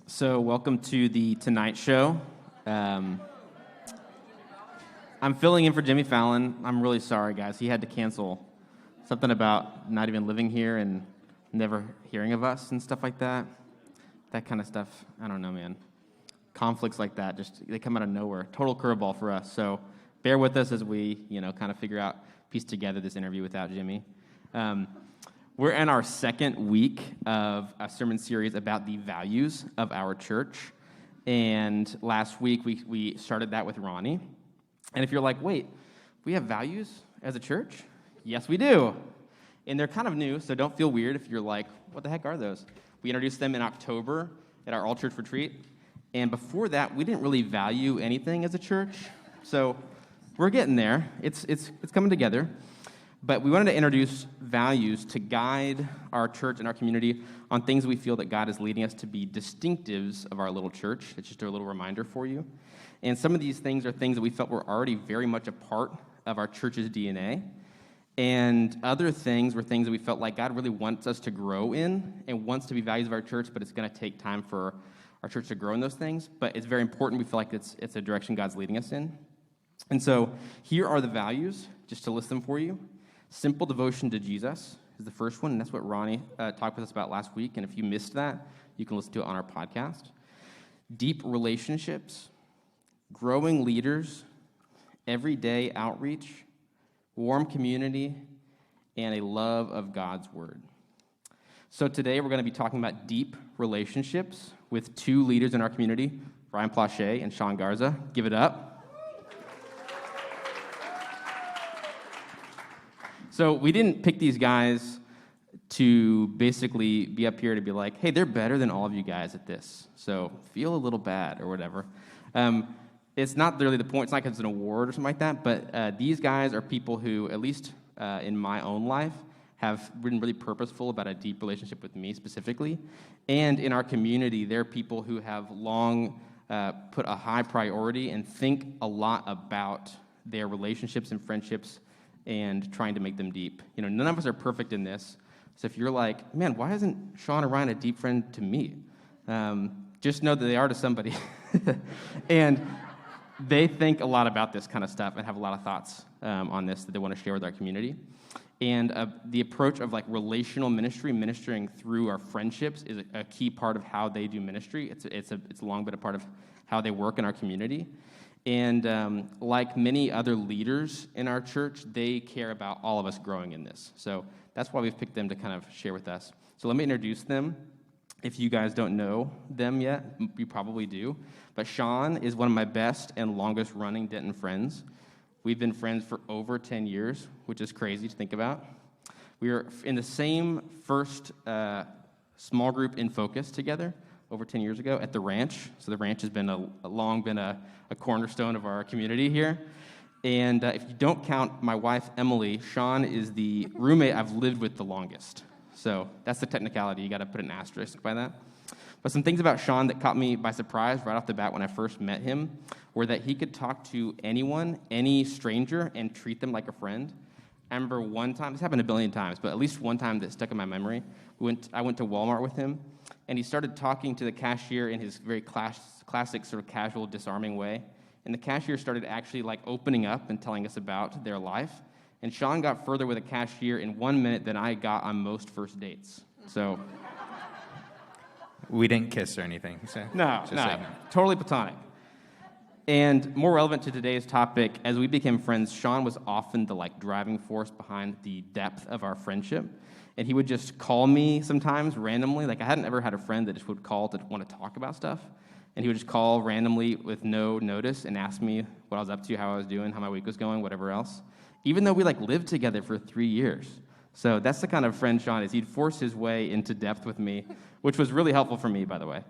So welcome to the Tonight Show. I'm filling in for Jimmy Fallon. I'm really sorry, guys. He had to cancel something about not even living here and never hearing of us and stuff like that. That kind of stuff, I don't know, man. Conflicts like that, they come out of nowhere. Total curveball for us. So bear with us as we, kind of figure out, piece together this interview without Jimmy. We're in our second week of a sermon series about the values of our church. And last week, we started that with Ronnie. And if you're like, wait, we have values as a church? Yes, we do. And they're kind of new, so don't feel weird if you're like, what the heck are those? We introduced them in October at our all-church retreat. And before that, we didn't really value anything as a church. So we're getting there. It's coming together. But we wanted to introduce values to guide our church and our community on things we feel that God is leading us to be distinctives of our little church. It's just a little reminder for you. And some of these things are things that we felt were already very much a part of our church's DNA. And other things were things that we felt like God really wants us to grow in and wants to be values of our church, but it's going to take time for our church to grow in those things. But it's very important. We feel like it's a direction God's leading us in. And so here are the values, just to list them for you. Simple devotion to Jesus is the first one, and that's what Ronnie talked with us about last week. And if you missed that, you can listen to it on our podcast. Deep relationships, growing leaders, everyday outreach, warm community, and a love of God's word. So today we're going to be talking about deep relationships with two leaders in our community, Ryan Plache and Sean Garza. Give it up. So we didn't pick these guys to basically be up here to be like, hey, they're better than all of you guys at this, so feel a little bad or whatever. It's not really the point. It's not because it's an award or something like that, but these guys are people who, at least in my own life, have been really purposeful about a deep relationship with me specifically. And in our community, they're people who have long put a high priority and think a lot about their relationships and friendships and trying to make them deep. None of us are perfect in this. So if you're like, man, why isn't Sean or Ryan a deep friend to me? Just know that they are to somebody. And they think a lot about this kind of stuff and have a lot of thoughts on this that they want to share with our community. And the approach of relational ministry, ministering through our friendships, is a key part of how they do ministry. It's long been a part of how they work in our community. And like many other leaders in our church, they care about all of us growing in this. So that's why we've picked them to kind of share with us. So let me introduce them. If you guys don't know them yet, you probably do. But Sean is one of my best and longest-running Denton friends. We've been friends for over 10 years, which is crazy to think about. We were in the same first small group in Focus together over 10 years ago at the ranch. So the ranch has been long been a cornerstone of our community here. And if you don't count my wife, Emily, Sean is the roommate I've lived with the longest. So that's the technicality. You got to put an asterisk by that. But some things about Sean that caught me by surprise right off the bat when I first met him were that he could talk to anyone, any stranger, and treat them like a friend. I remember one time, this happened a billion times, but at least one time that stuck in my memory. I went to Walmart with him, and he started talking to the cashier in his very classic sort of casual, disarming way. And the cashier started actually opening up and telling us about their life. And Sean got further with a cashier in 1 minute than I got on most first dates. So we didn't kiss or anything. So no, totally platonic. And more relevant to today's topic, as we became friends, Sean was often the driving force behind the depth of our friendship. And he would just call me sometimes randomly. I hadn't ever had a friend that just would call to want to talk about stuff. And he would just call randomly with no notice and ask me what I was up to, how I was doing, how my week was going, whatever else. Even though we lived together for 3 years. So that's the kind of friend Sean is. He'd force his way into depth with me, which was really helpful for me, by the way.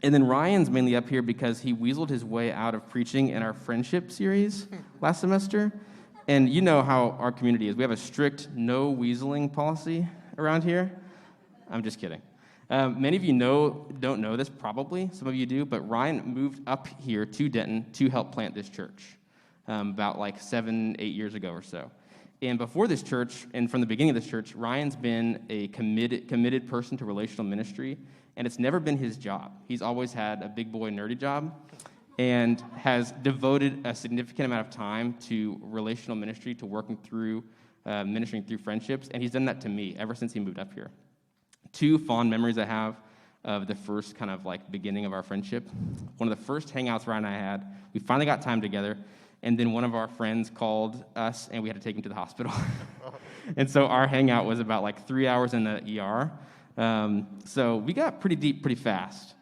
And then Ryan's mainly up here because he weaseled his way out of preaching in our friendship series last semester. And you know how our community is. We have a strict no weaseling policy around here. I'm just kidding. Many of you don't know this probably. Some of you do. But Ryan moved up here to Denton to help plant this church about 7-8 years ago or so. And before this church, and from the beginning of this church, Ryan's been a committed person to relational ministry, and it's never been his job. He's always had a big boy nerdy job and has devoted a significant amount of time to relational ministry, to working through, ministering through friendships, and he's done that to me ever since he moved up here. 2 fond memories I have of the first kind of like beginning of our friendship. One of the first hangouts Ryan and I had, we finally got time together, and then one of our friends called us, and we had to take him to the hospital. And so our hangout was about like 3 hours in the ER. So we got pretty deep pretty fast.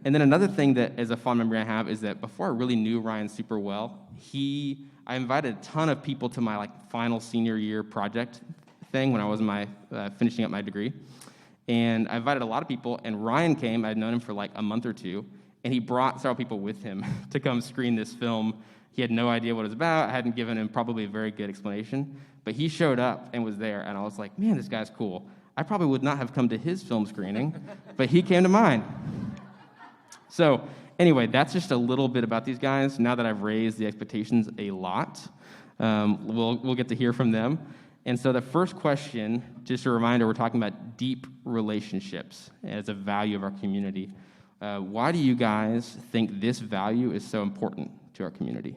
And then another thing that is a fond memory I have is that before I really knew Ryan super well, I invited a ton of people to my like final senior year project thing when I was finishing up my degree. And I invited a lot of people, and Ryan came. I'd known him for like a month or two, and he brought several people with him to come screen this film. He had no idea what it was about. I hadn't given him probably a very good explanation, but he showed up and was there, and I was like, man, this guy's cool. I probably would not have come to his film screening, but he came to mine. So anyway, that's just a little bit about these guys. Now that I've raised the expectations a lot, we'll get to hear from them. And so the first question, just a reminder, we're talking about deep relationships as a value of our community. Why do you guys think this value is so important to our community?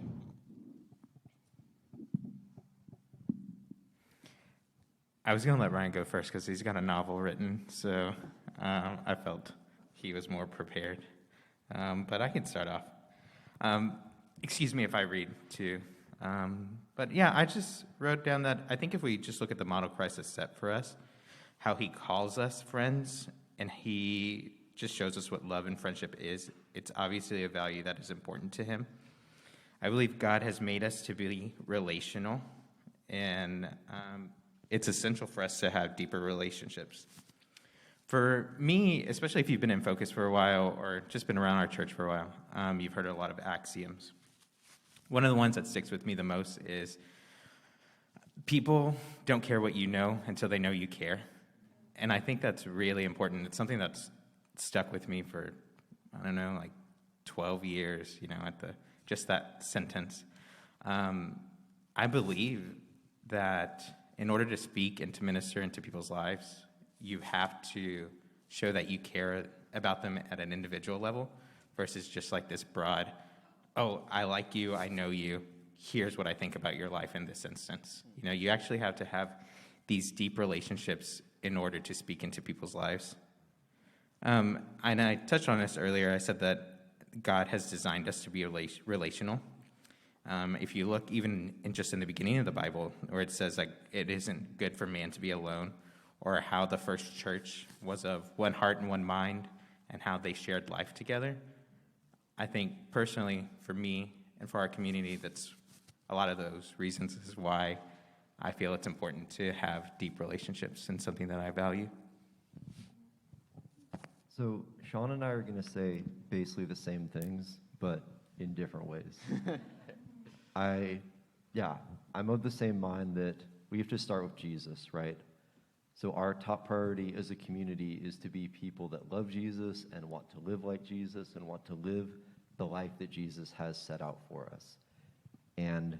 I was going to let Ryan go first because he's got a novel written, so I felt he was more prepared. But I can start off. Excuse me if I read, too. But yeah, I just wrote down that I think if we just look at the model Christ has set for us, how he calls us friends, and he just shows us what love and friendship is, it's obviously a value that is important to him. I believe God has made us to be relational, and it's essential for us to have deeper relationships. For me, especially if you've been in Focus for a while or just been around our church for a while, you've heard a lot of axioms. One of the ones that sticks with me the most is people don't care what you know until they know you care. And I think that's really important. It's something that's stuck with me for, I don't know, like 12 years, just that sentence. I believe that in order to speak and to minister into people's lives, you have to show that you care about them at an individual level versus just like this broad, oh, I like you, I know you, here's what I think about your life in this instance. You actually have to have these deep relationships in order to speak into people's lives. And I touched on this earlier. I said that God has designed us to be relational. If you look even just in the beginning of the Bible, where it says like it isn't good for man to be alone, or how the first church was of one heart and one mind, and how they shared life together. I think personally, for me and for our community, that's a lot of those reasons is why I feel it's important to have deep relationships and something that I value. So Sean and I are going to say basically the same things, but in different ways. I'm of the same mind that we have to start with Jesus, right? So our top priority as a community is to be people that love Jesus and want to live like Jesus and want to live the life that Jesus has set out for us. And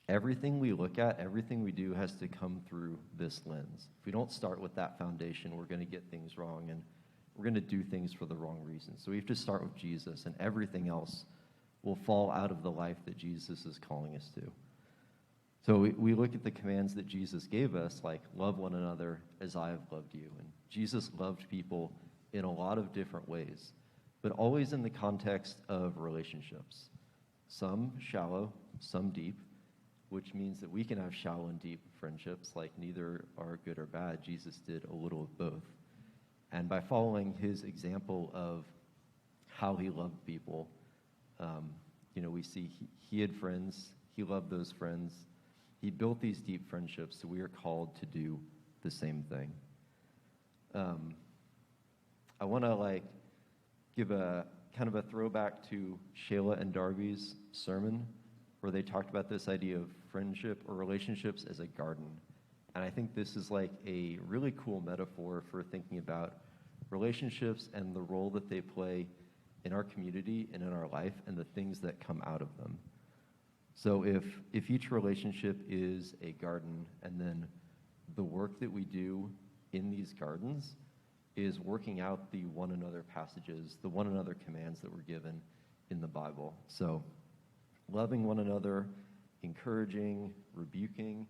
everything we look at, everything we do has to come through this lens. If we don't start with that foundation, we're going to get things wrong, and we're going to do things for the wrong reasons. So we have to start with Jesus, and everything else will fall out of the life that Jesus is calling us to. So we look at the commands that Jesus gave us, like love one another as I have loved you. And Jesus loved people in a lot of different ways, but always in the context of relationships. Some shallow, some deep, which means that we can have shallow and deep friendships, like neither are good or bad. Jesus did a little of both. And by following his example of how he loved people, we see he had friends, he loved those friends. He built these deep friendships, so we are called to do the same thing. I want to give a kind of a throwback to Shayla and Darby's sermon, where they talked about this idea of friendship or relationships as a garden. And I think this is like a really cool metaphor for thinking about relationships and the role that they play in our community and in our life and the things that come out of them. So if each relationship is a garden, and then the work that we do in these gardens is working out the one another passages, the one another commands that were given in the Bible. So loving one another, encouraging, rebuking,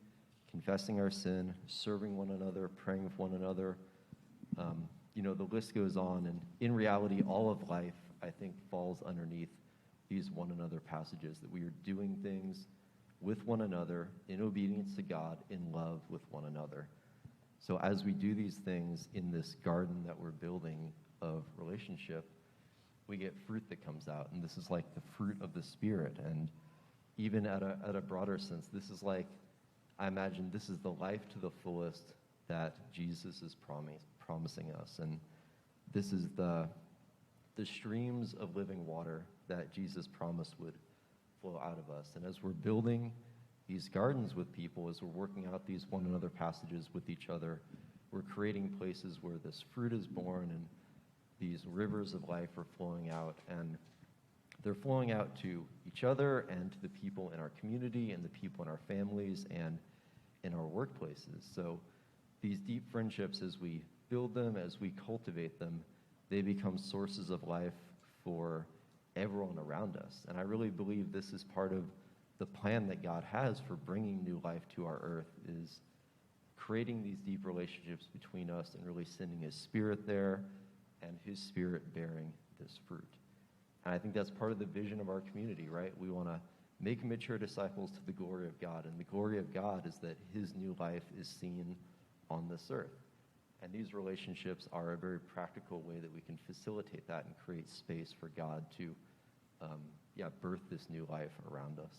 confessing our sin, serving one another, praying with one another. The list goes on. And in reality, all of life, I think, falls underneath these one another passages, that we are doing things with one another in obedience to God, in love with one another. So as we do these things in this garden that we're building of relationship, we get fruit that comes out. And this is like the fruit of the Spirit. And even at a broader sense, this is like, I imagine this is the life to the fullest that Jesus is promising us. And this is the streams of living water that Jesus promised would flow out of us. And as we're building these gardens with people, as we're working out these one another passages with each other, we're creating places where this fruit is born and these rivers of life are flowing out. And they're flowing out to each other and to the people in our community and the people in our families and in our workplaces. So these deep friendships, as we build them, as we cultivate them, they become sources of life for everyone around us. And I really believe this is part of the plan that God has for bringing new life to our earth, is creating these deep relationships between us and really sending His Spirit there and His Spirit bearing this fruit. And I think that's part of the vision of our community, right? We want to make mature disciples to the glory of God. And the glory of God is that His new life is seen on this earth. And these relationships are a very practical way that we can facilitate that and create space for God to birth this new life around us.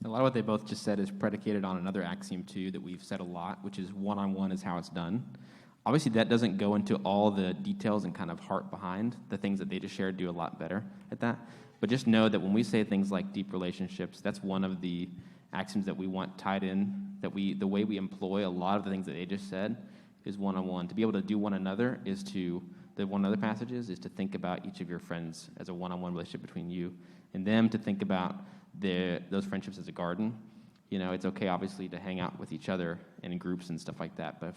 A lot of what they both just said is predicated on another axiom, too, that we've said a lot, which is one-on-one is how it's done. Obviously, that doesn't go into all the details and kind of heart behind the things that they just shared. Do a lot better at that. But just know that when we say things like deep relationships, that's one of the axioms that we want tied in, that the way we employ a lot of the things that they just said is one-on-one. To be able to do one another is to, the one another passages is to think about each of your friends as a one-on-one relationship between you and them, to think about those friendships as a garden. It's okay, obviously, to hang out with each other and in groups and stuff like that, but if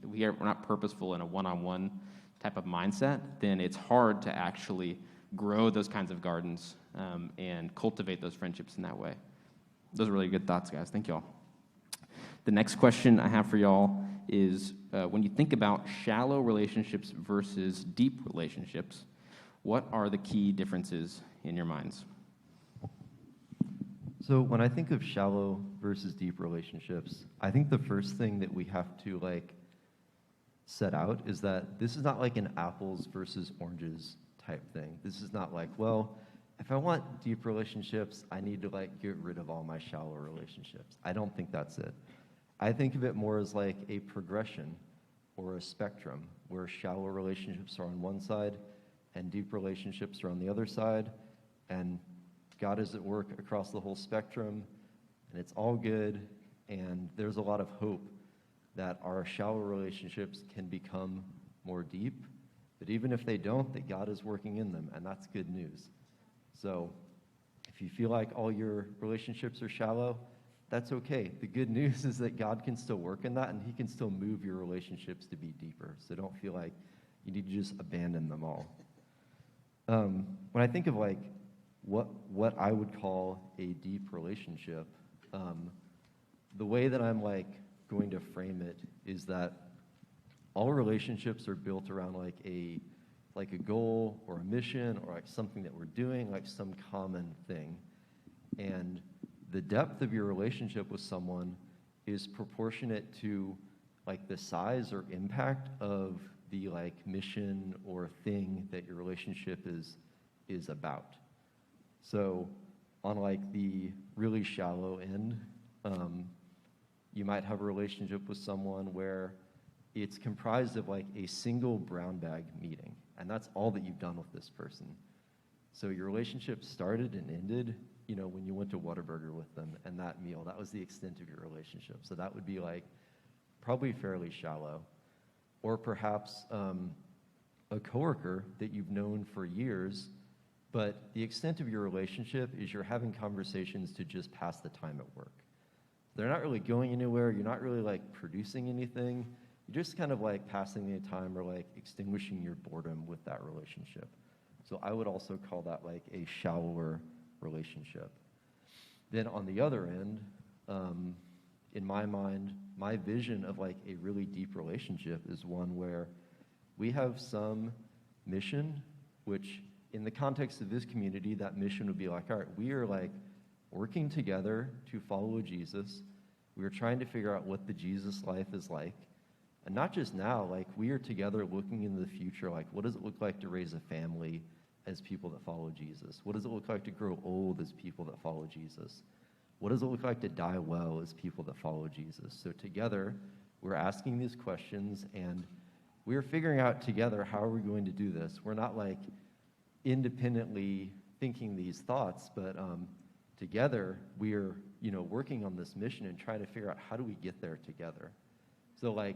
we're not purposeful in a one-on-one type of mindset, then it's hard to actually grow those kinds of gardens and cultivate those friendships in that way. Those are really good thoughts, guys. Thank you all. The next question I have for y'all is, when you think about shallow relationships versus deep relationships, what are the key differences in your minds? So when I think of shallow versus deep relationships, I think the first thing that we have to set out is that this is not like an apples versus oranges type thing. This is not like, well, if I want deep relationships, I need to get rid of all my shallow relationships. I don't think that's it. I think of it more as like a progression or a spectrum where shallow relationships are on one side and deep relationships are on the other side, and God is at work across the whole spectrum, and it's all good, and there's a lot of hope that our shallow relationships can become more deep, but even if they don't, that God is working in them, and that's good news. So if you feel like all your relationships are shallow, that's okay. The good news is that God can still work in that, and He can still move your relationships to be deeper. So don't feel like you need to just abandon them all. When I think of what I would call a deep relationship, the way that I'm going to frame it is that all relationships are built around a goal or a mission or something that we're doing, some common thing. And the depth of your relationship with someone is proportionate to the size or impact of the mission or thing that your relationship is about. So on the really shallow end, you might have a relationship with someone where it's comprised of a single brown bag meeting, and that's all that you've done with this person. So your relationship started and ended, when you went to Whataburger with them, and that meal, that was the extent of your relationship. So that would be probably fairly shallow. Or perhaps a coworker that you've known for years, But the extent of your relationship is you're having conversations to just pass the time at work. They're not really going anywhere. You're not really like producing anything. You're just kind of like passing the time or like extinguishing your boredom with that relationship. So I would also call that like a shallower relationship. Then on the other end, in my mind, my vision of like a really deep relationship is one where we have some mission, which in the context of this community, that mission would be like, all right, we are like working together to follow Jesus. We are trying to figure out what the Jesus life is like. And not just now, like we are together looking into the future, like what does it look like to raise a family as people that follow Jesus? What does it look like to grow old as people that follow Jesus? What does it look like to die well as people that follow Jesus? So together, we're asking these questions, and we're figuring out together how are we going to do this. We're not like independently thinking these thoughts, but together we are, working on this mission and trying to figure out how do we get there together. So like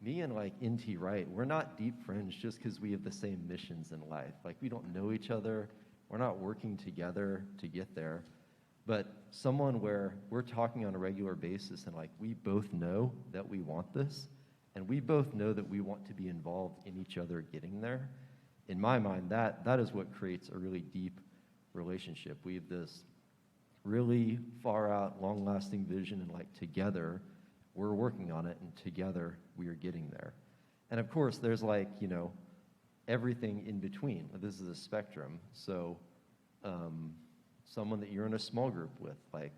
me and like N.T. Wright, we're not deep friends just because we have the same missions in life. Like we don't know each other. We're not working together to get there. But someone where we're talking on a regular basis and like we both know that we want this, and we both know that we want to be involved in each other getting there. In my mind, that is what creates a really deep relationship. We have this really far out, long-lasting vision, and like together, we're working on it, and together we are getting there. And of course, there's like, everything in between. This is a spectrum. So someone that you're in a small group with, like,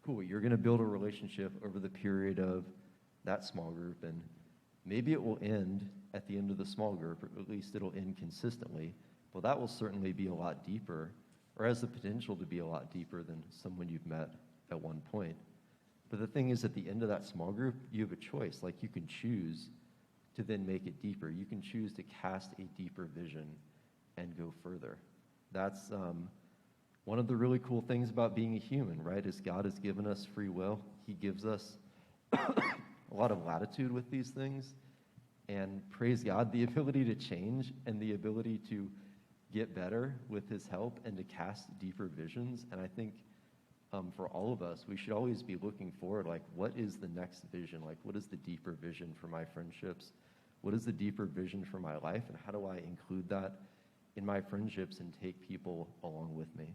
cool, you're going to build a relationship over the period of that small group, and maybe it will end at the end of the small group, or at least it'll end consistently. Well, that will certainly be a lot deeper, or has the potential to be a lot deeper than someone you've met at one point. But the thing is, at the end of that small group, you have a choice. Like, you can choose to then make it deeper. You can choose to cast a deeper vision and go further. That's one of the really cool things about being a human, right? Is God has given us free will. He gives us a lot of latitude with these things. And praise God, the ability to change and the ability to get better with his help and to cast deeper visions. And I think for all of us, we should always be looking forward, like, what is the next vision? Like, what is the deeper vision for my friendships? What is the deeper vision for my life? And how do I include that in my friendships and take people along with me?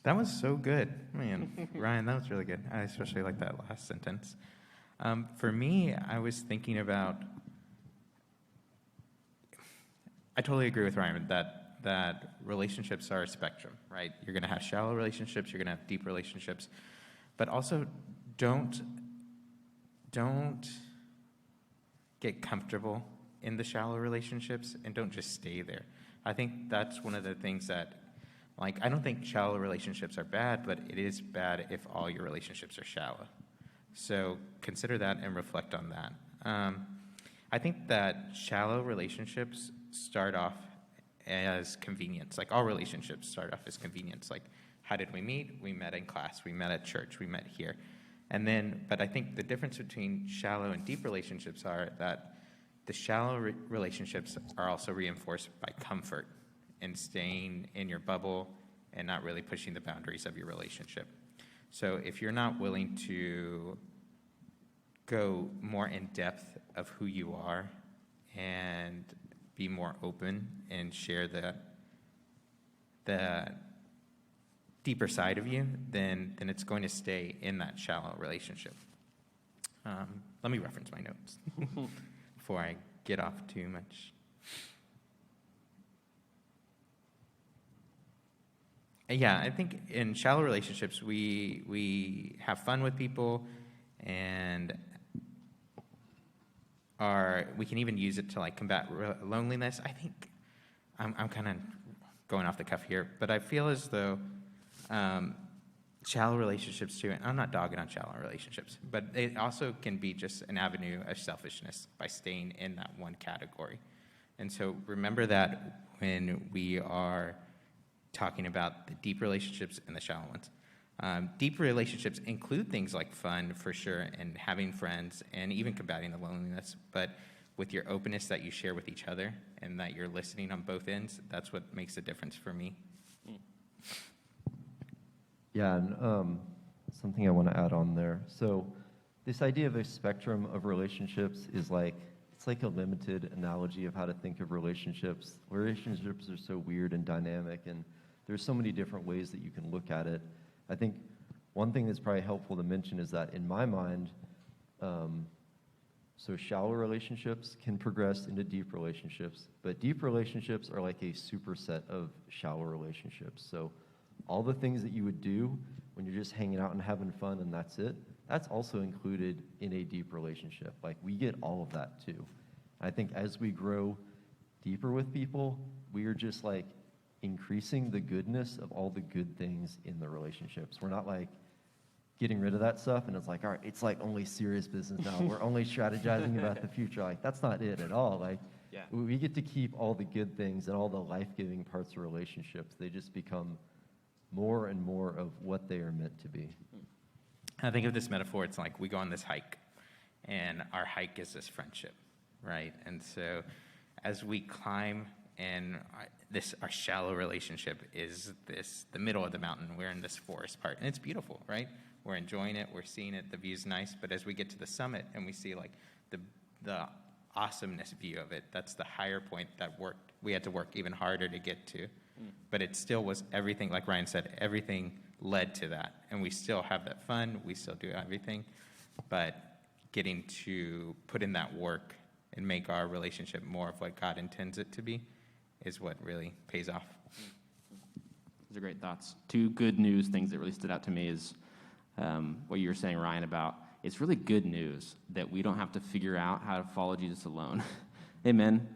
That was so good. Man, Ryan, that was really good. I especially like that last sentence. For me, I was thinking about, I totally agree with Ryan that relationships are a spectrum, right? You're going to have shallow relationships, you're going to have deep relationships, but also don't get comfortable in the shallow relationships and don't just stay there. I think that's one of the things that, like, I don't think shallow relationships are bad, but it is bad if all your relationships are shallow. So consider that and reflect on that. I think that shallow relationships start off as convenience. Like, all relationships start off as convenience. Like, how did we meet? We met in class. We met at church. We met here. And then, but I think the difference between shallow and deep relationships are that the shallow relationships are also reinforced by comfort and staying in your bubble and not really pushing the boundaries of your relationship. So if you're not willing to go more in depth of who you are and be more open and share the deeper side of you, then it's going to stay in that shallow relationship. Let me reference my notes before I get off too much. Yeah, I think in shallow relationships, we have fun with people, and we can even use it to like combat loneliness. I think I'm kind of going off the cuff here, but I feel as though shallow relationships too, and I'm not dogging on shallow relationships, but it also can be just an avenue of selfishness by staying in that one category. And so remember that when we are talking about the deep relationships and the shallow ones. Deep relationships include things like fun, for sure, and having friends, and even combating the loneliness. But with your openness that you share with each other and that you're listening on both ends, that's what makes a difference for me. Yeah, and something I want to add on there. So this idea of a spectrum of relationships is like, it's like a limited analogy of how to think of relationships. Relationships are so weird and dynamic, and there's so many different ways that you can look at it. I think one thing that's probably helpful to mention is that in my mind, so shallow relationships can progress into deep relationships, but deep relationships are like a superset of shallow relationships. So all the things that you would do when you're just hanging out and having fun and that's it, that's also included in a deep relationship. Like, we get all of that too. I think as we grow deeper with people, we are just like increasing the goodness of all the good things in the relationships. We're not like getting rid of that stuff and it's like, all right, it's like only serious business now. We're only strategizing about the future. Like, that's not it at all. Like, we get to keep all the good things and all the life-giving parts of relationships. They just become more and more of what they are meant to be. I think of this metaphor, it's like we go on this hike, and our hike is this friendship, right? And so as we climb, and our shallow relationship is the middle of the mountain. We're in this forest part, and it's beautiful, right? We're enjoying it, we're seeing it, the view's nice, but as we get to the summit and we see like the awesomeness view of it, that's the higher point that we had to work even harder to get to. But it still was everything, like Ryan said, everything led to that. And we still have that fun, we still do everything, but getting to put in that work and make our relationship more of what God intends it to be is what really pays off. Those are great thoughts. Two good news things that really stood out to me is what you were saying, Ryan, about it's really good news that we don't have to figure out how to follow Jesus alone. Amen.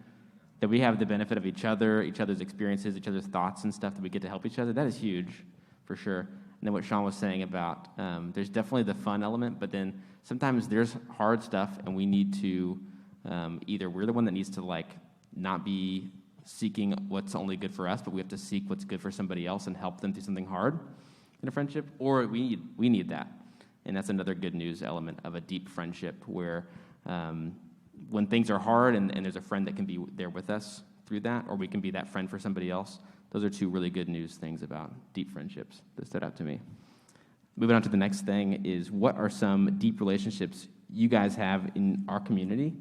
That we have the benefit of each other's experiences, each other's thoughts and stuff, that we get to help each other. That is huge, for sure. And then what Sean was saying about there's definitely the fun element, but then sometimes there's hard stuff, and we need to either we're the one that needs to like not be seeking what's only good for us, but we have to seek what's good for somebody else and help them through something hard in a friendship, or we need that. And that's another good news element of a deep friendship where when things are hard and there's a friend that can be there with us through that, or we can be that friend for somebody else. Those are two really good news things about deep friendships that stood out to me. Moving on to the next thing is, what are some deep relationships you guys have in our community,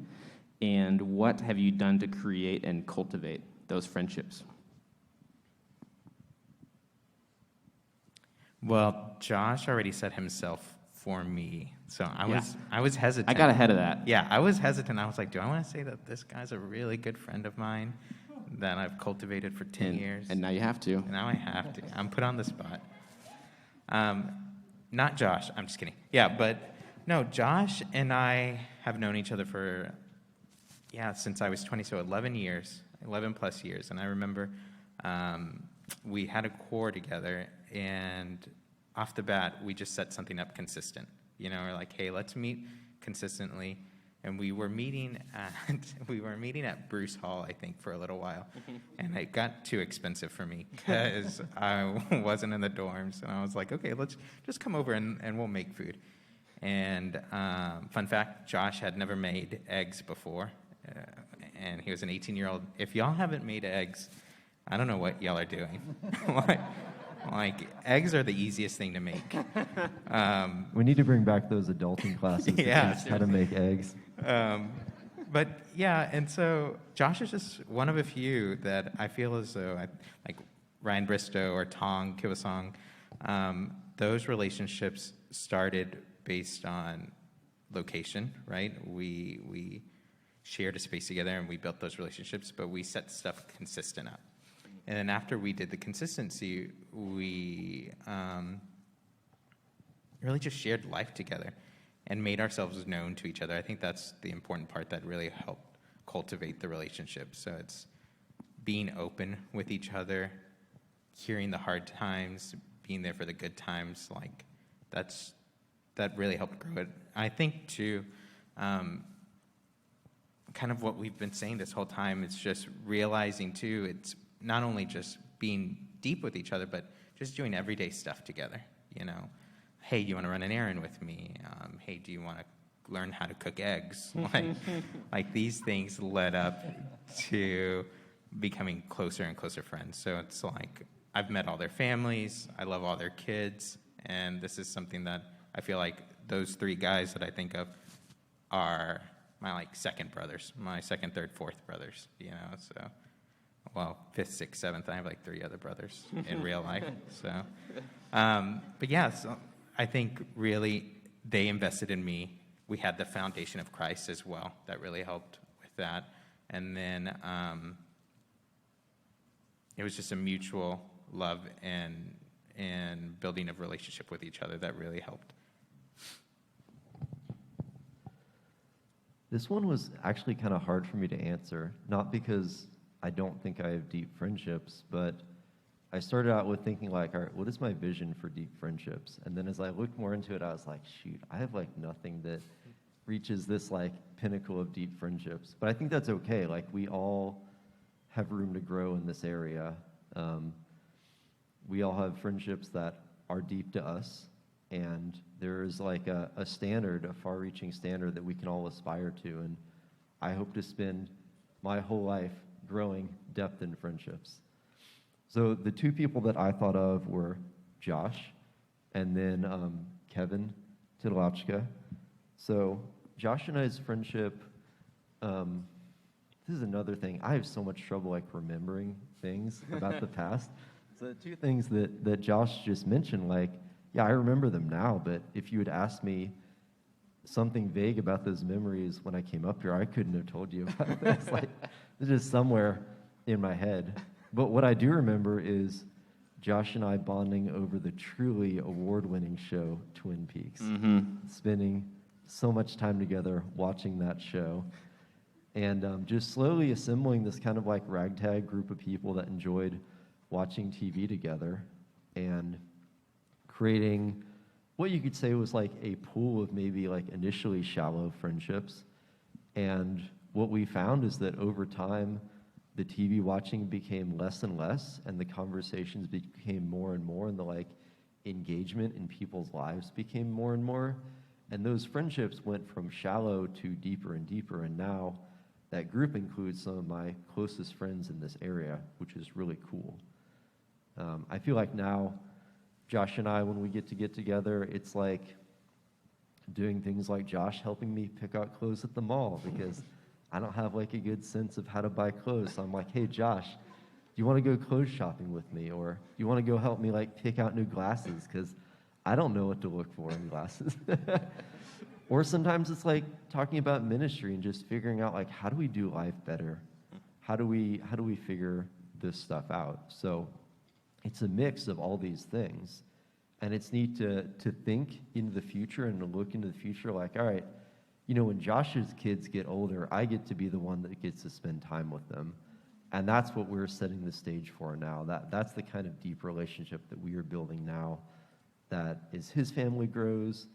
and what have you done to create and cultivate those friendships? Well, Josh already said himself for me, so I was hesitant. I got ahead of that. Yeah, I was hesitant. I was like, do I want to say that this guy's a really good friend of mine that I've cultivated for 10 years? And now you have to. And now I have to. I'm put on the spot. Not Josh. I'm just kidding. Yeah, but no, Josh and I have known each other for, since I was 20, so 11 plus years. And I remember we had a core together, and off the bat, we just set something up consistent. We're like, hey, let's meet consistently. And we were meeting at Bruce Hall, I think, for a little while. And it got too expensive for me because I wasn't in the dorms. And I was like, okay, let's just come over and we'll make food. And fun fact, Josh had never made eggs before. And he was an 18-year-old. If y'all haven't made eggs, I don't know what y'all are doing. Like, eggs are the easiest thing to make. We need to bring back those adulting classes to teach how to make eggs. But yeah, and so Josh is just one of a few that I feel as though, like Ryan Bristow or Tong Kiwasong, those relationships started based on location, right? We shared a space together and we built those relationships, but we set stuff consistent up. And then after we did the consistency, we really just shared life together and made ourselves known to each other. I think that's the important part that really helped cultivate the relationship. So it's being open with each other, hearing the hard times, being there for the good times. Like, that really helped grow it. I think, too, kind of what we've been saying this whole time, it's just realizing, too, it's not only just being deep with each other, but just doing everyday stuff together. Hey, you want to run an errand with me? Hey, do you want to learn how to cook eggs. Like these things led up to becoming closer and closer friends. So it's like I've met all their families, I love all their kids, and this is something that I feel like those three guys that I think of are my like second brothers, my second, third, fourth brothers, you know, so, well, fifth, sixth, seventh, I have like three other brothers in real life, so, but yeah, so I think really they invested in me. We had the foundation of Christ as well that really helped with that, and then it was just a mutual love and building of relationship with each other that really helped. This one was actually kind of hard for me to answer, not because I don't think I have deep friendships, but I started out with thinking like, all right, what is my vision for deep friendships? And then as I looked more into it, I was like, shoot, I have like nothing that reaches this like pinnacle of deep friendships. But I think that's okay. Like we all have room to grow in this area. We all have friendships that are deep to us. And there is like a standard, a far-reaching standard that we can all aspire to. And I hope to spend my whole life growing depth in friendships. So the two people that I thought of were Josh and then Kevin Tidlachka. So Josh and I's friendship, this is another thing. I have so much trouble like remembering things about the past. So the two things that Josh just mentioned, like, yeah, I remember them now, but if you had asked me something vague about those memories when I came up here, I couldn't have told you about this. Like, it's just somewhere in my head. But what I do remember is Josh and I bonding over the truly award-winning show, Twin Peaks. Spending so much time together watching that show. And just slowly assembling this kind of like ragtag group of people that enjoyed watching TV together and creating what you could say was like a pool of maybe like initially shallow friendships. And what we found is that over time, the TV watching became less and less, and the conversations became more and more, and the like engagement in people's lives became more and more. And those friendships went from shallow to deeper and deeper, and now that group includes some of my closest friends in this area, which is really cool. I feel like now, Josh and I, when we get together, it's like doing things like Josh helping me pick out clothes at the mall because I don't have like a good sense of how to buy clothes. So I'm like, hey, Josh, do you want to go clothes shopping with me? Or do you want to go help me like pick out new glasses? Because I don't know what to look for in glasses. Or sometimes it's like talking about ministry and just figuring out like, how do we do life better? How do we figure this stuff out? So it's a mix of all these things. And it's neat to think into the future and to look into the future like, all right, you know, when Josh's kids get older, I get to be the one that gets to spend time with them. And that's what we're setting the stage for now. That's the kind of deep relationship that we are building now. That as his family grows,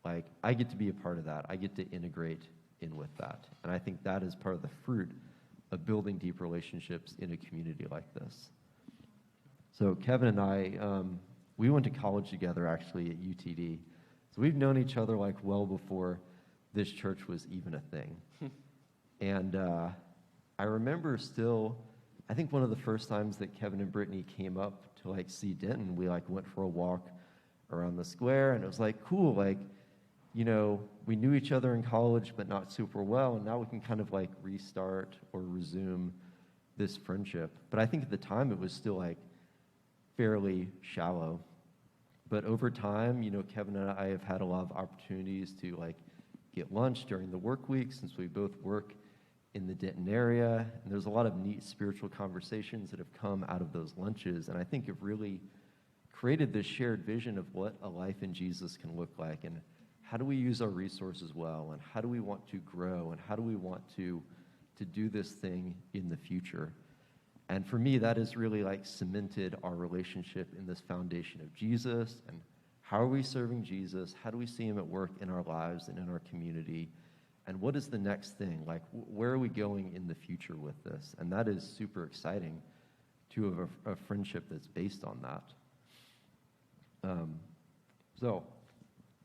like I get to be a part of that. I get to integrate in with that. And I think that is part of the fruit of building deep relationships in a community like this. So Kevin and I, we went to college together actually at UTD. So we've known each other like well before this church was even a thing. And I remember still, I think one of the first times that Kevin and Brittany came up to like see Denton, we like went for a walk around the square, and it was like cool, like, you know, we knew each other in college but not super well, and now we can kind of like restart or resume this friendship. But I think at the time it was still like fairly shallow. But over time, you know, Kevin and I have had a lot of opportunities to like get lunch during the work week since we both work in the Denton area. And there's a lot of neat spiritual conversations that have come out of those lunches. And I think have really created this shared vision of what a life in Jesus can look like. And how do we use our resources well? And how do we want to grow? And how do we want to do this thing in the future? And for me, that has really like cemented our relationship in this foundation of Jesus. And how are we serving Jesus? How do we see him at work in our lives and in our community? And what is the next thing? Like, where are we going in the future with this? And that is super exciting to have a friendship that's based on that. So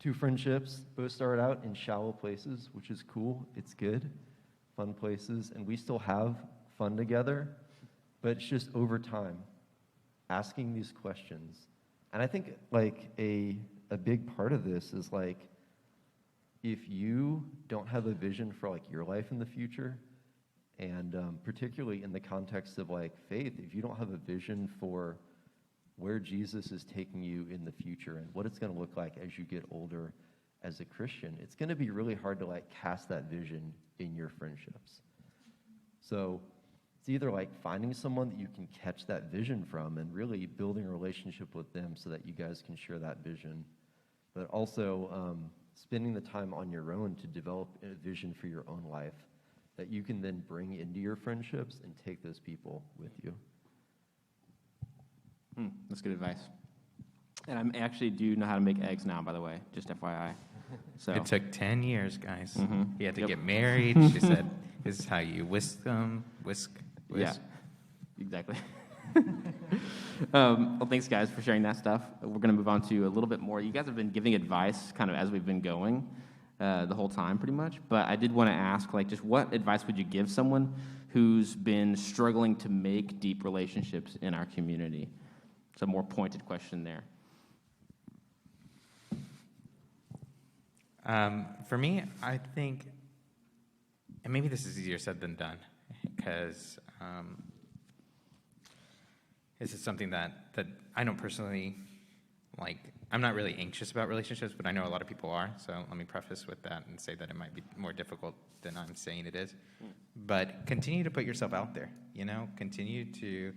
two friendships both started out in shallow places, which is cool. It's good, fun places, and we still have fun together, but it's just over time, asking these questions. And I think like a big part of this is like, if you don't have a vision for like your life in the future, and particularly in the context of like faith, if you don't have a vision for where Jesus is taking you in the future and what it's going to look like as you get older as a Christian, it's going to be really hard to like cast that vision in your friendships. So it's either like finding someone that you can catch that vision from and really building a relationship with them so that you guys can share that vision, but also spending the time on your own to develop a vision for your own life that you can then bring into your friendships and take those people with you. That's good advice. And I actually do know how to make eggs now, by the way, just FYI. So It took 10 years, guys. Mhm. He had to Yep. get married. She said, this is how you whisk them. Whisk. Yeah, exactly. Well, thanks, guys, for sharing that stuff. We're going to move on to a little bit more. You guys have been giving advice kind of as we've been going the whole time, pretty much. But I did want to ask, like, just what advice would you give someone who's been struggling to make deep relationships in our community? It's a more pointed question there. For me, I think, and maybe this is easier said than done, because this is something that I don't personally like. I'm not really anxious about relationships, but I know a lot of people are. So let me preface with that and say that it might be more difficult than I'm saying it is. But continue to put yourself out there. Continue to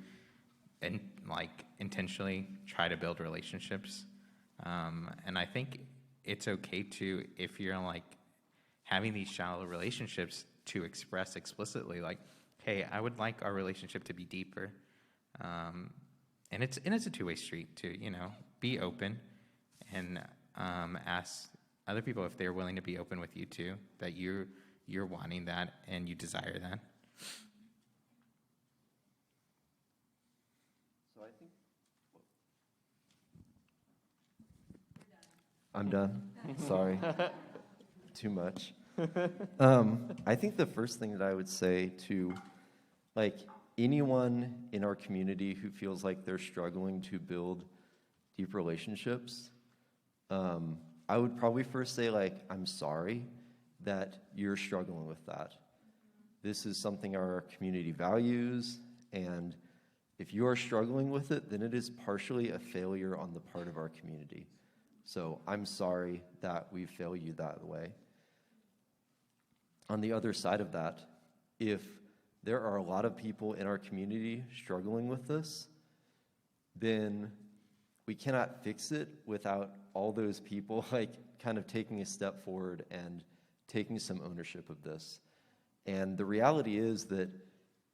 intentionally try to build relationships. And I think it's okay to, if you're like having these shallow relationships, to express explicitly like, hey, I would like our relationship to be deeper. And it's a two-way street to, be open and ask other people if they're willing to be open with you too, that you're wanting that and you desire that. So I think I'm done. Sorry. Too much. I think the first thing that I would say to like anyone in our community who feels like they're struggling to build deep relationships, I would probably first say like, I'm sorry that you're struggling with that. This is something our community values, and if you are struggling with it, then it is partially a failure on the part of our community. So I'm sorry that we fail you that way. On the other side of that, if there are a lot of people in our community struggling with this, then we cannot fix it without all those people like kind of taking a step forward and taking some ownership of this. And the reality is that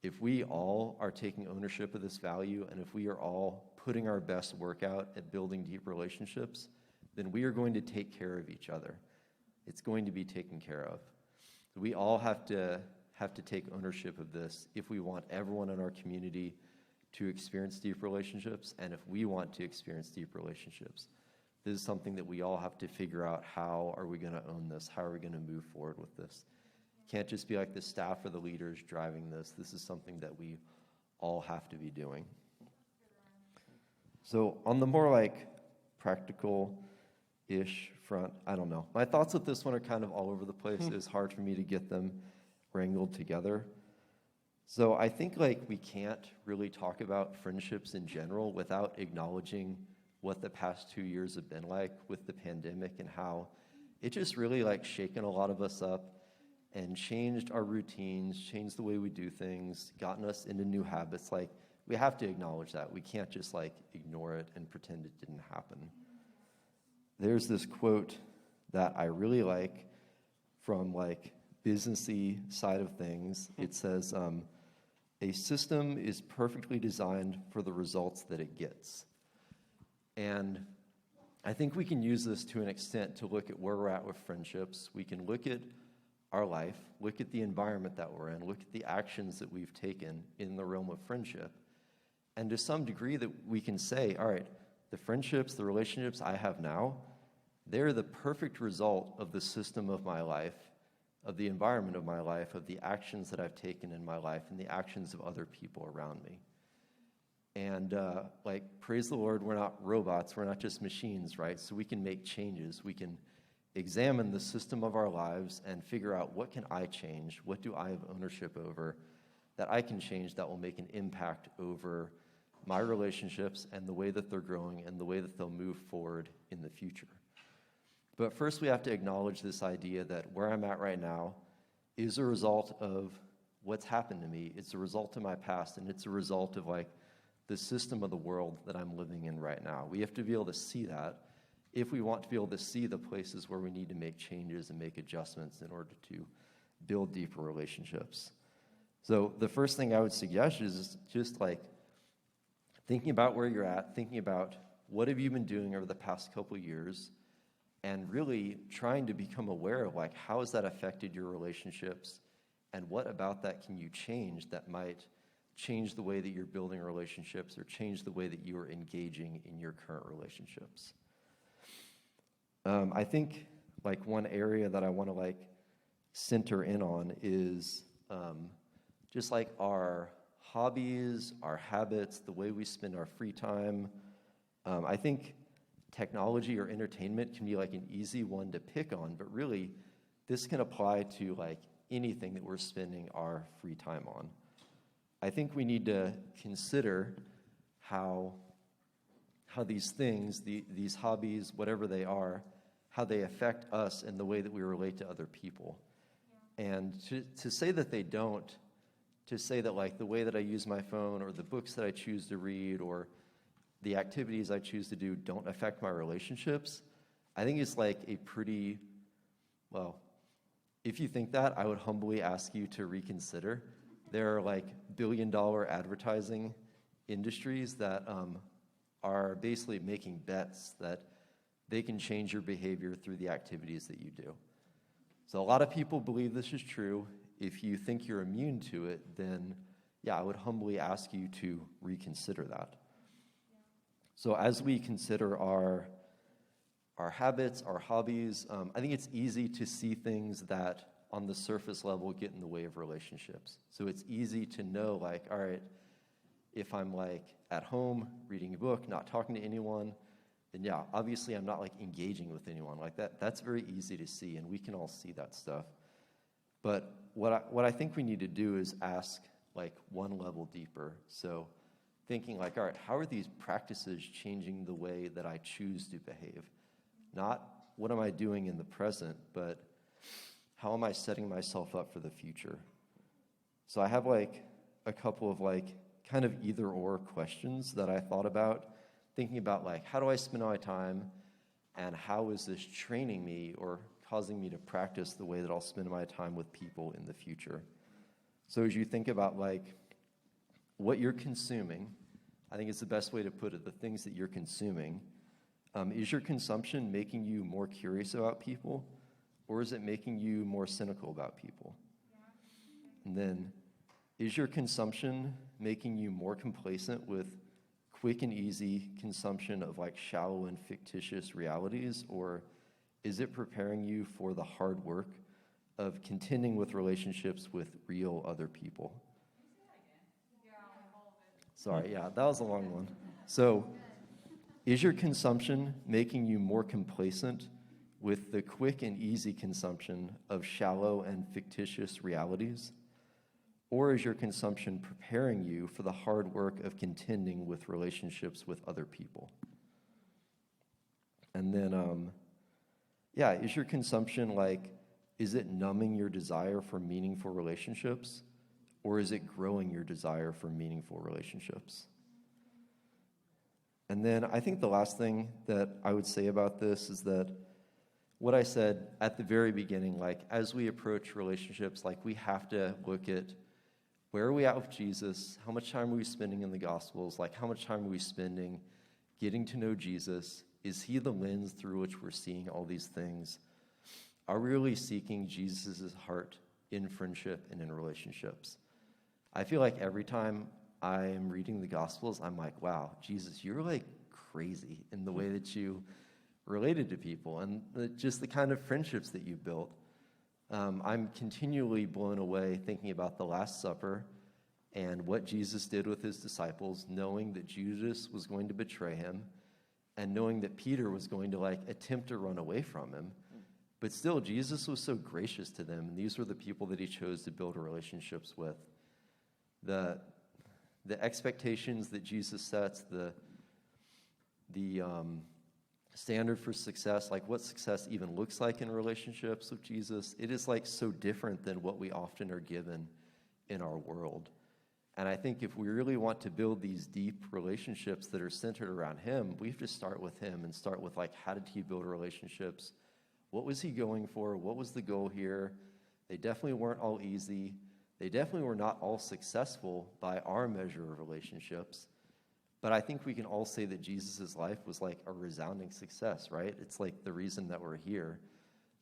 if we all are taking ownership of this value, and if we are all putting our best work out at building deep relationships, then we are going to take care of each other. It's going to be taken care of. We all have to take ownership of this if we want everyone in our community to experience deep relationships, and if we want to experience deep relationships. This is something that we all have to figure out. How are we going to own this? How are we going to move forward with this? It can't just be like the staff or the leaders driving this. This is something that we all have to be doing. So on the more like practical-ish front, I don't know. My thoughts with this one are kind of all over the place. It's hard for me to get them wrangled together. So I think like we can't really talk about friendships in general without acknowledging what the past 2 years have been like with the pandemic, and how it just really like shaken a lot of us up and changed our routines, changed the way we do things, gotten us into new habits. Like, we have to acknowledge that. We can't just like ignore it and pretend it didn't happen. There's this quote that I really like from like businessy side of things. It says, a system is perfectly designed for the results that it gets. And I think we can use this to an extent to look at where we're at with friendships. We can look at our life, look at the environment that we're in, look at the actions that we've taken in the realm of friendship. And to some degree that we can say, all right, the friendships, the relationships I have now, they're the perfect result of the system of my life, of the environment of my life, of the actions that I've taken in my life, and the actions of other people around me. And praise the Lord, we're not robots, we're not just machines, right? So we can make changes. We can examine the system of our lives and figure out, what can I change? What do I have ownership over that I can change that will make an impact over my relationships and the way that they're growing and the way that they'll move forward in the future. But first we have to acknowledge this idea that where I'm at right now is a result of what's happened to me. It's a result of my past, and it's a result of the system of the world that I'm living in right now. We have to be able to see that if we want to be able to see the places where we need to make changes and make adjustments in order to build deeper relationships. So the first thing I would suggest is just thinking about where you're at, thinking about what have you been doing over the past couple years, and really trying to become aware of how has that affected your relationships, and what about that can you change that might change the way that you're building relationships or change the way that you are engaging in your current relationships. I think one area that I want to center in on is just our hobbies, our habits, the way we spend our free time. I think technology or entertainment can be an easy one to pick on, but really this can apply to anything that we're spending our free time on. I think we need to consider how these things, these hobbies, whatever they are, how they affect us and the way that we relate to other people. Yeah. And to say that they don't, to say that the way that I use my phone or the books that I choose to read or the activities I choose to do don't affect my relationships, I think it's a pretty, if you think that, I would humbly ask you to reconsider. There are billion-dollar advertising industries that are basically making bets that they can change your behavior through the activities that you do. So a lot of people believe this is true. If you think you're immune to it, then I would humbly ask you to reconsider that. So as we consider our habits, our hobbies, I think it's easy to see things that on the surface level get in the way of relationships. So it's easy to know all right, if I'm at home reading a book, not talking to anyone, then obviously I'm not engaging with anyone that. That's very easy to see, and we can all see that stuff. But what I think we need to do is ask one level deeper. So thinking all right, how are these practices changing the way that I choose to behave? Not what am I doing in the present, but how am I setting myself up for the future? So I have a couple of kind of either or questions that I thought about, thinking about how do I spend my time, and how is this training me or causing me to practice the way that I'll spend my time with people in the future. So as you think about what you're consuming, I think it's the best way to put it, the things that you're consuming, is your consumption making you more curious about people, or is it making you more cynical about people? And then, is your consumption making you more complacent with quick and easy consumption of shallow and fictitious realities, or is it preparing you for the hard work of contending with relationships with real other people? Sorry, that was a long one. So, is your consumption making you more complacent with the quick and easy consumption of shallow and fictitious realities? Or is your consumption preparing you for the hard work of contending with relationships with other people? And then, is your consumption is it numbing your desire for meaningful relationships? Or is it growing your desire for meaningful relationships? And then I think the last thing that I would say about this is that what I said at the very beginning, as we approach relationships, we have to look at where are we at with Jesus? How much time are we spending in the Gospels? How much time are we spending getting to know Jesus? Is he the lens through which we're seeing all these things? Are we really seeking Jesus' heart in friendship and in relationships? I feel every time I'm reading the Gospels, I'm wow, Jesus, you're crazy in the way that you related to people and just the kind of friendships that you built. I'm continually blown away thinking about the Last Supper and what Jesus did with his disciples, knowing that Judas was going to betray him and knowing that Peter was going to attempt to run away from him. But still, Jesus was so gracious to them, and these were the people that he chose to build relationships with. The expectations that Jesus sets, the standard for success, like what success even looks like in relationships with Jesus, it is so different than what we often are given in our world. And I think if we really want to build these deep relationships that are centered around him, we have to start with him and start with how did he build relationships? What was he going for? What was the goal here? They definitely weren't all easy. They definitely were not all successful by our measure of relationships. But I think we can all say that Jesus' life was a resounding success, right? It's the reason that we're here.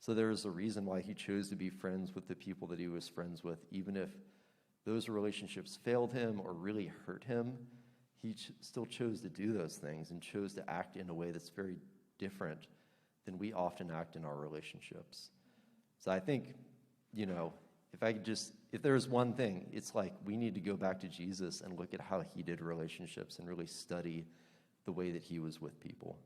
So there is a reason why he chose to be friends with the people that he was friends with, even if those relationships failed him or really hurt him. He still chose to do those things and chose to act in a way that's very different than we often act in our relationships. So I think, if there's one thing, it's we need to go back to Jesus and look at how he did relationships and really study the way that he was with people.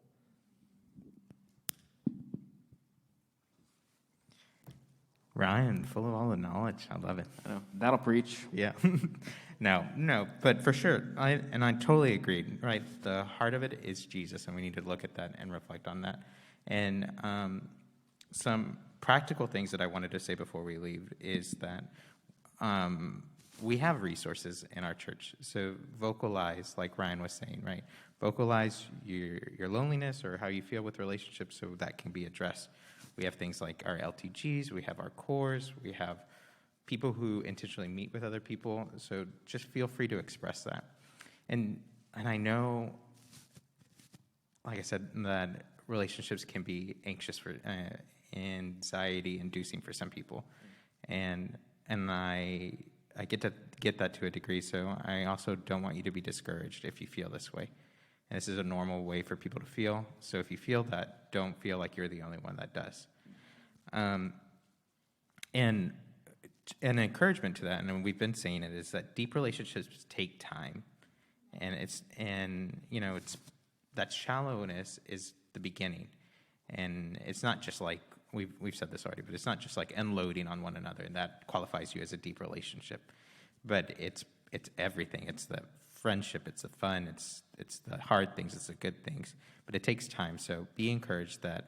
Ryan, full of all the knowledge. I love it. I know. That'll preach. Yeah. No, but for sure, I totally agree, right? The heart of it is Jesus, and we need to look at that and reflect on that. And some practical things that I wanted to say before we leave is that we have resources in our church. So vocalize, like Ryan was saying, right? Vocalize your loneliness or how you feel with relationships so that can be addressed. We have things like our LTGs, we have our cores, we have people who intentionally meet with other people. So just feel free to express that. And I know, like I said, that relationships can be anxiety-inducing for some people. And I get that to a degree, so I also don't want you to be discouraged if you feel this way. And this is a normal way for people to feel. So if you feel that, don't feel like you're the only one that does. And an encouragement to that, and we've been saying it, is that deep relationships take time. And it's that shallowness is the beginning. And it's not just we've said this already, but it's not just unloading on one another, and that qualifies you as a deep relationship. But it's everything. It's the friendship, it's the fun, it's the hard things, it's the good things. But it takes time. So be encouraged that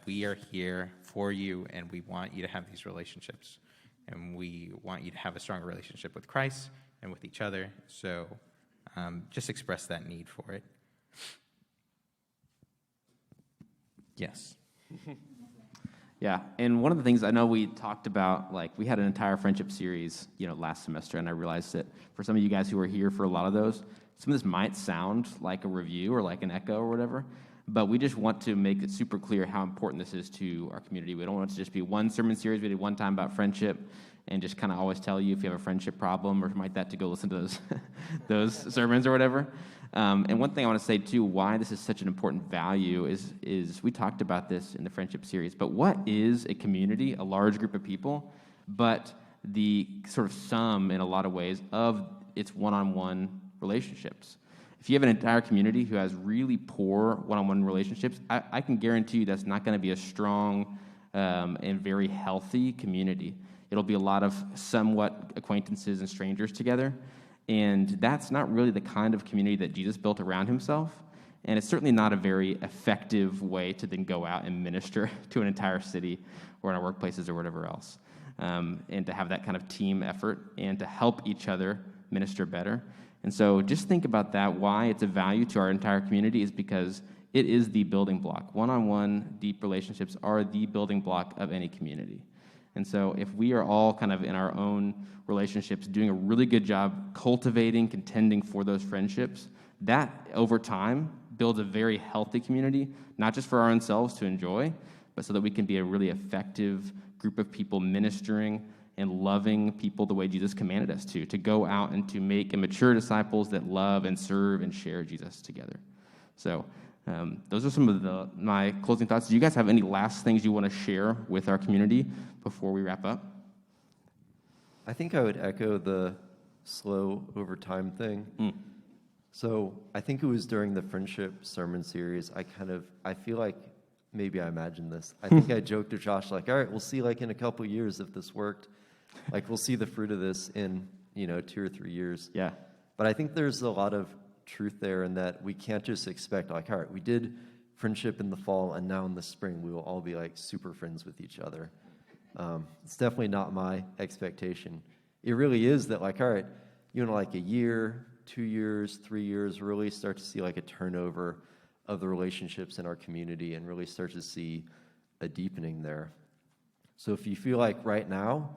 we are here for you, and we want you to have these relationships. And we want you to have a stronger relationship with Christ and with each other. So just express that need for it. Yes. Yeah, and one of the things I know we talked about, we had an entire friendship series, last semester, and I realized that for some of you guys who are here for a lot of those, some of this might sound like a review or an echo or whatever, but we just want to make it super clear how important this is to our community. We don't want it to just be one sermon series we did one time about friendship and just kind of always tell you if you have a friendship problem or something like that to go listen to those sermons or whatever. And one thing I want to say, too, why this is such an important value is we talked about this in the friendship series, but what is a community, a large group of people, but the sort of sum, in a lot of ways, of its one-on-one relationships? If you have an entire community who has really poor one-on-one relationships, I can guarantee you that's not going to be a strong and very healthy community. It'll be a lot of somewhat acquaintances and strangers together. And that's not really the kind of community that Jesus built around himself. And it's certainly not a very effective way to then go out and minister to an entire city or in our workplaces or whatever else. And to have that kind of team effort and to help each other minister better. And so just think about that. Why it's a value to our entire community is because it is the building block. One-on-one deep relationships are the building block of any community. And so if we are all kind of in our own relationships doing a really good job cultivating, contending for those friendships, that over time builds a very healthy community, not just for our own selves to enjoy, but so that we can be a really effective group of people ministering and loving people the way Jesus commanded us to go out and to make and mature disciples that love and serve and share Jesus together. So Those are some of my closing thoughts. Do you guys have any last things you want to share with our community before we wrap up? I think I would echo the slow over time thing. So I think it was during the friendship sermon series, I feel like maybe I imagined this. I think I joked to Josh, like, all right, we'll see like in a couple years if this worked. Like we'll see the fruit of this in, 2 or 3 years. Yeah. But I think there's a lot of truth there in that we can't just expect like, all right, we did friendship in the fall and now in the spring we will all be like super friends with each other. It's definitely not my expectation. It really is that like, all right, like a year, 2 years, 3 years, really start to see like a turnover of the relationships in our community and really start to see a deepening there. So if you feel like right now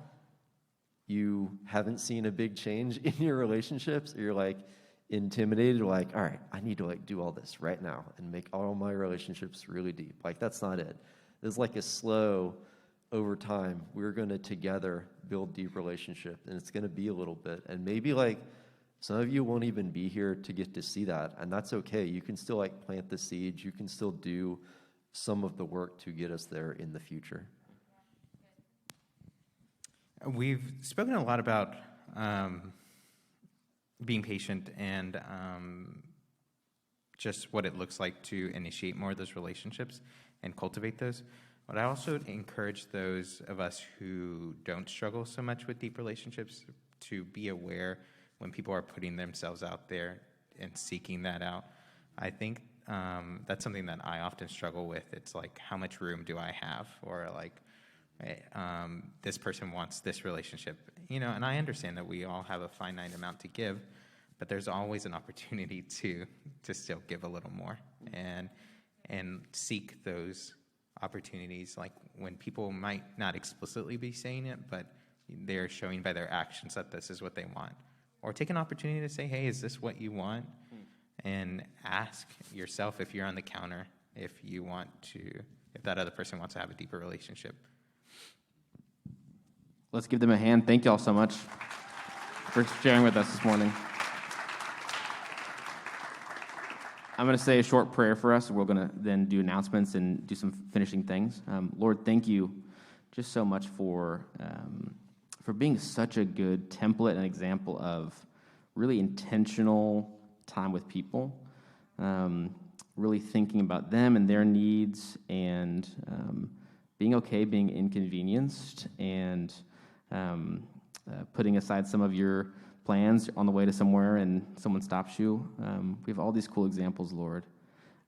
you haven't seen a big change in your relationships, or you're like intimidated, like, all right, I need to like do all this right now and make all my relationships really deep. Like that's not it. There's like a slow over time. We're going to together build deep relationship, and it's going to be a little bit. And maybe like some of you won't even be here to get to see that, and that's okay. You can still like plant the seeds. You can still do some of the work to get us there in the future. We've spoken a lot about being patient and just what it looks like to initiate more of those relationships and cultivate those. But I also encourage those of us who don't struggle so much with deep relationships to be aware when people are putting themselves out there and seeking that out. I think that's something that I often struggle with. It's like, how much room do I have? Or like, this person wants this relationship, and I understand that we all have a finite amount to give, but there's always an opportunity to still give a little more and seek those opportunities, like when people might not explicitly be saying it, but they're showing by their actions that this is what they want. Or take an opportunity to say, hey, is this what you want? And ask yourself if you're on the counter, if that other person wants to have a deeper relationship. Let's give them a hand. Thank you all so much for sharing with us this morning. I'm going to say a short prayer for us. We're going to then do announcements and do some finishing things. Lord, thank you just so much for being such a good template and example of really intentional time with people, really thinking about them and their needs, and being okay being inconvenienced, and putting aside some of your plans on the way to somewhere and someone stops you. We have all these cool examples, Lord,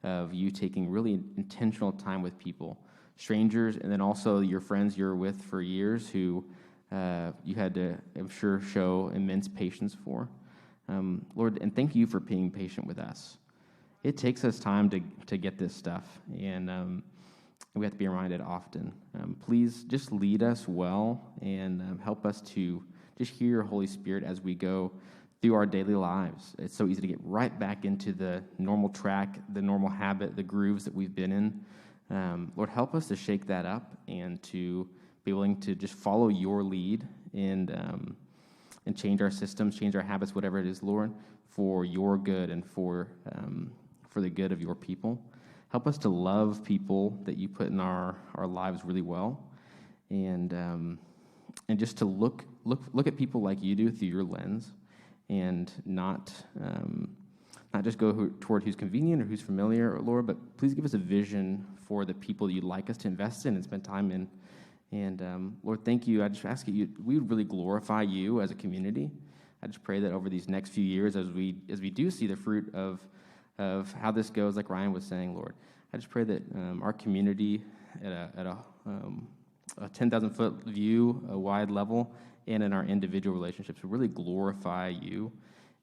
of you taking really intentional time with people, strangers, and then also your friends you're with for years who you had to, I'm sure, show immense patience for. Lord, and thank you for being patient with us. It takes us time to get this stuff, and we have to be reminded often. Please just lead us well and help us to just hear your Holy Spirit as we go through our daily lives. It's so easy to get right back into the normal track, the normal habit, the grooves that we've been in. Lord, help us to shake that up and to be willing to just follow your lead and change our systems, change our habits, whatever it is, Lord, for your good and for the good of your people. Help us to love people that you put in our lives really well, and just to look at people like you do through your lens, and not just go toward who's convenient or who's familiar, Lord, but please give us a vision for the people you'd like us to invest in and spend time in. And Lord, thank you. I just ask you, we would really glorify you as a community. I just pray that over these next few years, as we do see the fruit of how this goes, like Ryan was saying, Lord, I just pray that our community at a 10,000-foot view, a wide level, and in our individual relationships will really glorify you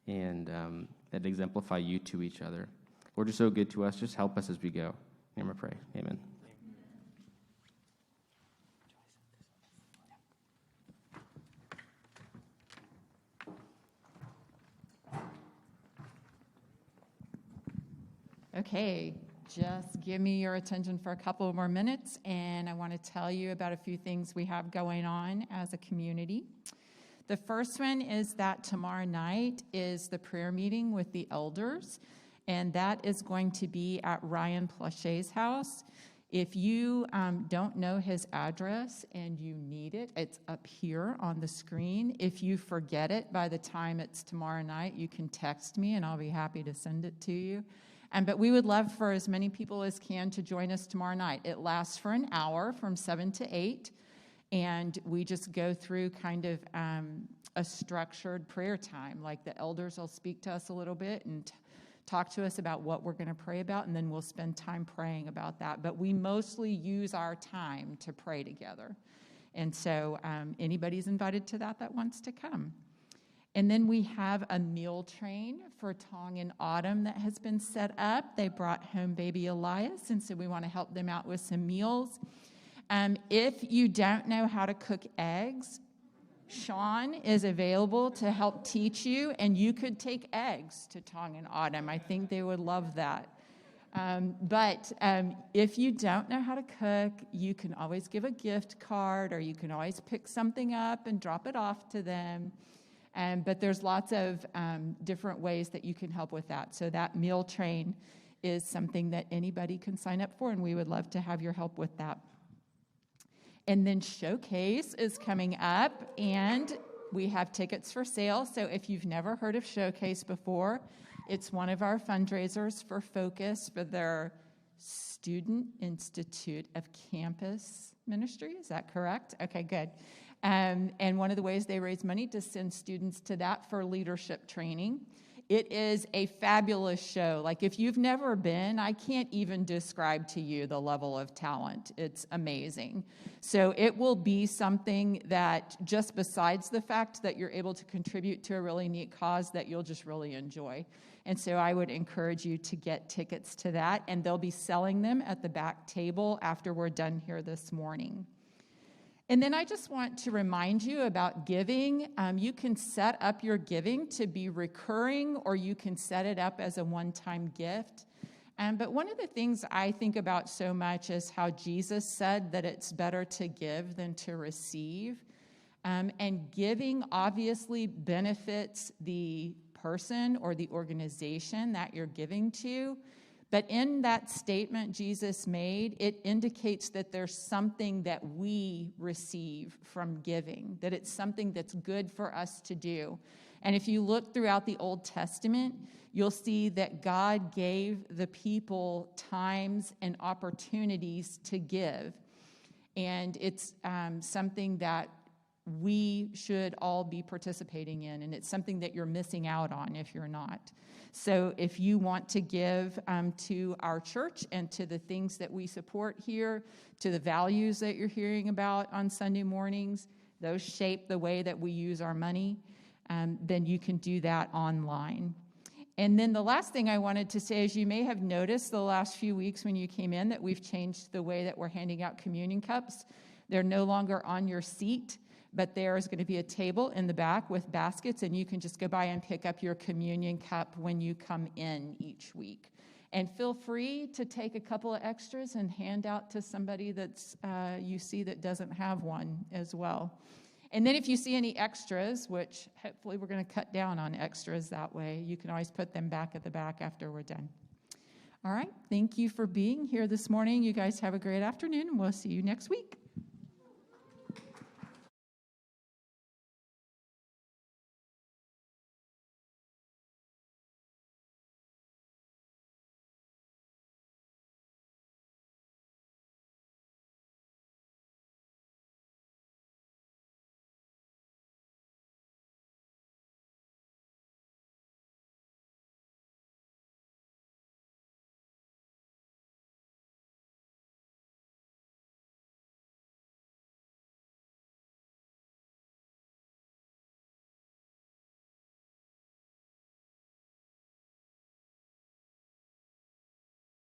and exemplify you to each other. Lord, you're so good to us. Just help us as we go. In I pray. Amen. Okay, just give me your attention for a couple more minutes, and I want to tell you about a few things we have going on as a community. The first one is that tomorrow night is the prayer meeting with the elders, and that is going to be at Ryan Plachey's house. If you don't know his address and you need it, it's up here on the screen. If you forget it by the time it's tomorrow night, you can text me and I'll be happy to send it to you. But we would love for as many people as can to join us tomorrow night. It lasts for an hour from 7 to 8, and we just go through kind of a structured prayer time. Like the elders will speak to us a little bit and talk to us about what we're going to pray about, and then we'll spend time praying about that. But we mostly use our time to pray together. And so anybody's invited to that wants to come. And then we have a meal train for Tong and Autumn that has been set up. They brought home baby Elias, and so we want to help them out with some meals. If you don't know how to cook eggs, Sean is available to help teach you, and you could take eggs to Tong and Autumn. I think they would love that. But if you don't know how to cook, you can always give a gift card, or you can always pick something up and drop it off to them. But there's lots of different ways that you can help with that. So that meal train is something that anybody can sign up for, and we would love to have your help with that. And then Showcase is coming up, and we have tickets for sale. So if you've never heard of Showcase before, it's one of our fundraisers for Focus for their Student Institute of Campus Ministry. Is that correct? Okay, good. And one of the ways they raise money to send students to that for leadership training. It is a fabulous show. Like, if you've never been, I can't even describe to you the level of talent. It's amazing. So it will be something that, just besides the fact that you're able to contribute to a really neat cause, that you'll just really enjoy. And so I would encourage you to get tickets to that, and they'll be selling them at the back table after we're done here this morning. And then I just want to remind you about giving. You can set up your giving to be recurring, or you can set it up as a one-time gift. But one of the things I think about so much is how Jesus said that it's better to give than to receive. And giving obviously benefits the person or the organization that you're giving to. But in that statement Jesus made, it indicates that there's something that we receive from giving, that it's something that's good for us to do. And if you look throughout the Old Testament, you'll see that God gave the people times and opportunities to give. And it's something that we should all be participating in, and it's something that you're missing out on if you're not. So if you want to give to our church and to the things that we support here, to the values that you're hearing about on Sunday mornings, those shape the way that we use our money, then you can do that online. And then the last thing I wanted to say is, you may have noticed the last few weeks when you came in that we've changed the way that we're handing out communion cups. They're no longer on your seat, but there is going to be a table in the back with baskets, and you can just go by and pick up your communion cup when you come in each week. And feel free to take a couple of extras and hand out to somebody that's you see that doesn't have one as well. And then if you see any extras, which hopefully we're going to cut down on extras that way, you can always put them back at the back after we're done. All right, thank you for being here this morning. You guys have a great afternoon, and we'll see you next week.